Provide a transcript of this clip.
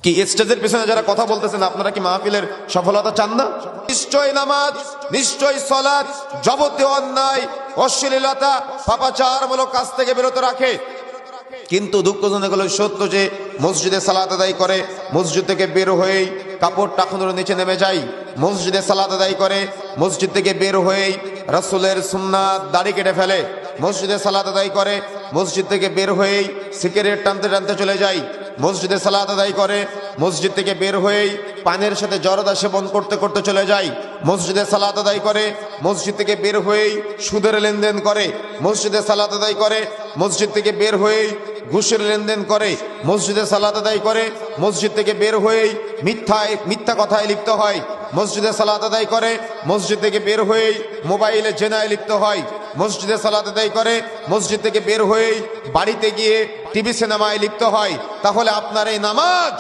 কি স্টেজের পেছনে যারা কথা বলতেছেন আপনারা কি মাহফিলের সফলতা চান না? নিশ্চয় নামাজ, নিশ্চয় সালাত যাবতীয় অন্যায়, অশ্লীলতা, পাপাচারমূলক কাজ থেকে বিরত রাখে। কিন্তু দুঃখজনক হলো সত্য যে মসজিদে সালাত আদায় করে, মসজিদ থেকে বের হয়েই কাপড় টাকুনের নিচে নেমে যায়। মসজিদে সালাত আদায় করে, মসজিদ থেকে বের হয়েই রাসূলের সুন্নাত দাড়ি কেটে ফেলে। মসজিদে সালাত আদায় করে, মসজিদ থেকে বের হয়েই সিগারেট টানতে টানতে চলে যায়। মসজিদে সালাত আদায় করে, মসজিদ থেকে বের হয়েই পানের সাথে জর্দা সেবন করতে করতে চলে যায়। মসজিদে সালাত আদায় করে, মসজিদ থেকে বের হয়েই সুদের লেনদেন করে। মসজিদে সালাত আদায় করে, মসজিদ থেকে বের হয়েই ঘুষের লেনদেন করে। মসজিদে সালাত আদায় করে, মসজিদ থেকে বের হয়েই মিথ্যা কথায় লিপ্ত হয়। মসজিদে সালাত আদায় করে, মসজিদ থেকে বের হয়েই মোবাইলে জেনায় লিপ্ত হয়। মসজিদে সালাত আদায় করে, মসজিদ থেকে বের হয়েই বাড়িতে গিয়ে টিভি সিনেমায় লিপ্ত হয়। তাহলে আপনার এই নামাজ